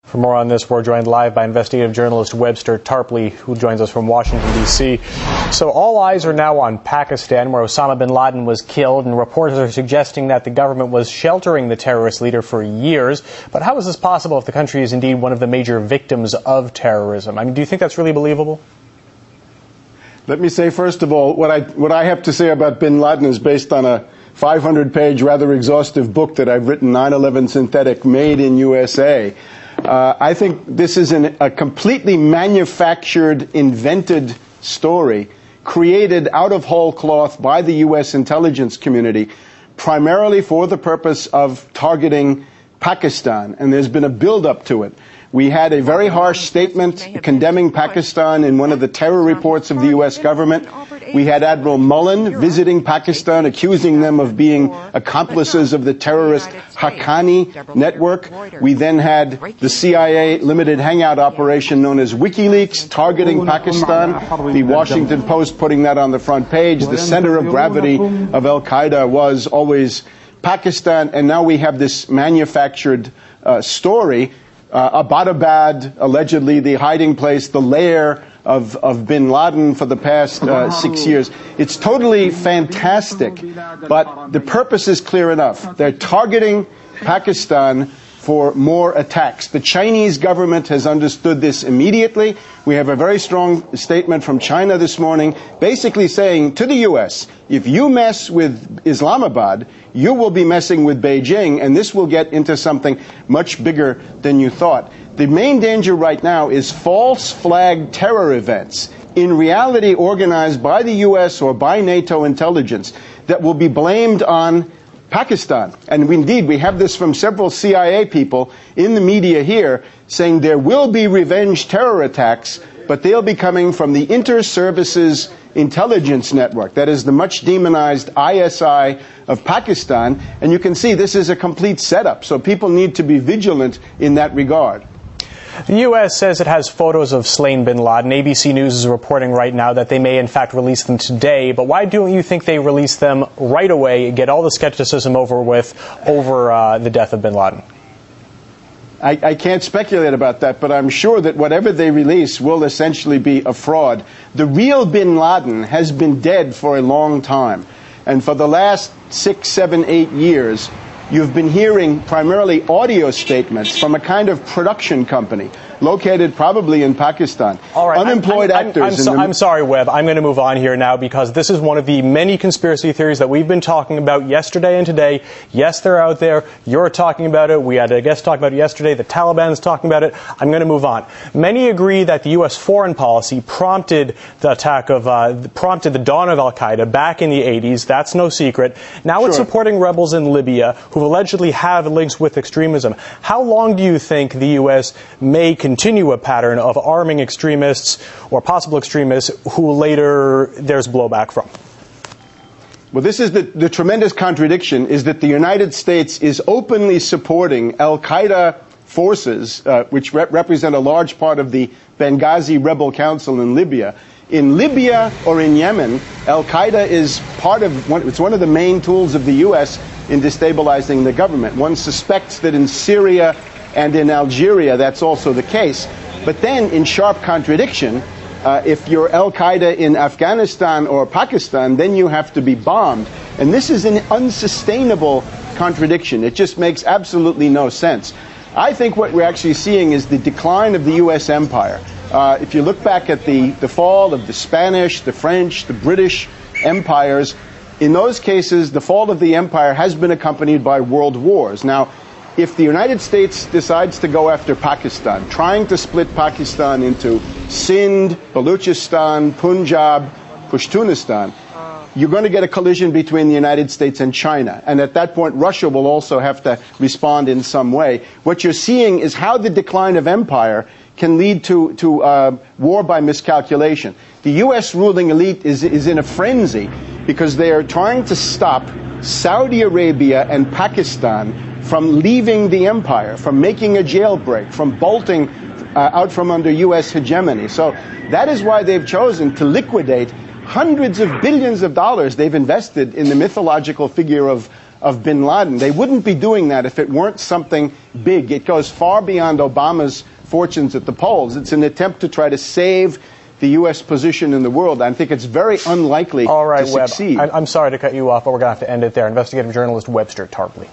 For more on this, we're joined live by investigative journalist Webster Tarpley, who joins us from Washington, D.C. So all eyes are now on Pakistan, where Osama Bin Laden was killed, and reporters are suggesting that the government was sheltering the terrorist leader for years. But how is this possible if the country is indeed one of the major victims of terrorism? I mean, do you think that's really believable? Let me say, first of all, what I have to say about Bin Laden is based on a 500-page, rather exhaustive book that I've written, 9/11 Synthetic, Made in USA. I think this is a completely manufactured, invented story created out of whole cloth by the U.S. intelligence community, primarily for the purpose of targeting Pakistan. And there's been a build-up to it. We had a very harsh statement condemning Pakistan in one of the terror reports of the U.S. government. We had Admiral Mullen visiting Pakistan, accusing them of being accomplices of the terrorist Haqqani network. We then had the CIA limited hangout operation known as Wikileaks targeting Pakistan. The Washington Post putting that on the front page. The center of gravity of Al-Qaeda was always Pakistan. And now we have this manufactured story. Abbottabad, allegedly the hiding place, the lair of Bin Laden for the past 6 years. It's totally fantastic, but the purpose is clear enough. They're targeting Pakistan for more attacks. The Chinese government has understood this immediately. We have a very strong statement from China this morning, basically saying to the U.S., if you mess with Islamabad, you will be messing with Beijing, and this will get into something much bigger than you thought. The main danger right now is false flag terror events, in reality organized by the U.S. or by NATO intelligence, that will be blamed on Pakistan. And indeed, we have this from several CIA people in the media here saying there will be revenge terror attacks, but they'll be coming from the Inter-Services Intelligence Network. That is the much demonized ISI of Pakistan. And you can see this is a complete setup. So people need to be vigilant in that regard. The U.S. says it has photos of slain bin Laden. ABC News is reporting right now that they may in fact release them today. But why don't you think they release them right away, get all the skepticism over with over the death of bin Laden? I can't speculate about that, but I'm sure that whatever they release will essentially be a fraud. The real bin Laden has been dead for a long time. And for the last 6, 7, 8 years, you've been hearing primarily audio statements from a kind of production company located probably in Pakistan. All right, unemployed actors. I'm sorry, Webb. I'm going to move on here now because this is one of the many conspiracy theories that we've been talking about yesterday and today. Yes, they're out there. You're talking about it. We had a guest talking about it yesterday. The Taliban's talking about it. I'm going to move on. Many agree that the U.S. foreign policy prompted the attack of, prompted the dawn of Al-Qaeda back in the 80s. That's no secret. Now it's supporting rebels in Libya who allegedly have links with extremism. How long do you think the U.S. may continue a pattern of arming extremists or possible extremists who later there's blowback from? Well, this is the tremendous contradiction, is that the United States is openly supporting Al-Qaeda forces, which represent a large part of the Benghazi rebel council in Libya. In Libya or in Yemen, Al-Qaeda is it's one of the main tools of the U.S. in destabilizing the government. One suspects that in Syria and in Algeria that's also the case. But then, in sharp contradiction, if you're Al-Qaeda in Afghanistan or Pakistan, then you have to be bombed. And this is an unsustainable contradiction. It just makes absolutely no sense. I think what we're actually seeing is the decline of the U.S. empire. If you look back at the fall of the Spanish, the French, the British empires, in those cases, the fall of the empire has been accompanied by world wars. Now, if the United States decides to go after Pakistan, trying to split Pakistan into Sindh, Baluchistan, Punjab, Pashtunistan, you're going to get a collision between the United States and China. And at that point, Russia will also have to respond in some way. What you're seeing is how the decline of empire can lead to war by miscalculation. The U.S. ruling elite is in a frenzy because they are trying to stop Saudi Arabia and Pakistan from leaving the empire, from making a jailbreak, from bolting out from under U.S. hegemony. So that is why they've chosen to liquidate hundreds of billions of dollars they've invested in the mythological figure of of bin Laden. They wouldn't be doing that if it weren't something big. It goes far beyond Obama's fortunes at the polls. It's an attempt to try to save the U.S. position in the world. I think it's very unlikely to succeed. I'm sorry to cut you off, but we're going to have to end it there. Investigative journalist Webster Tarpley.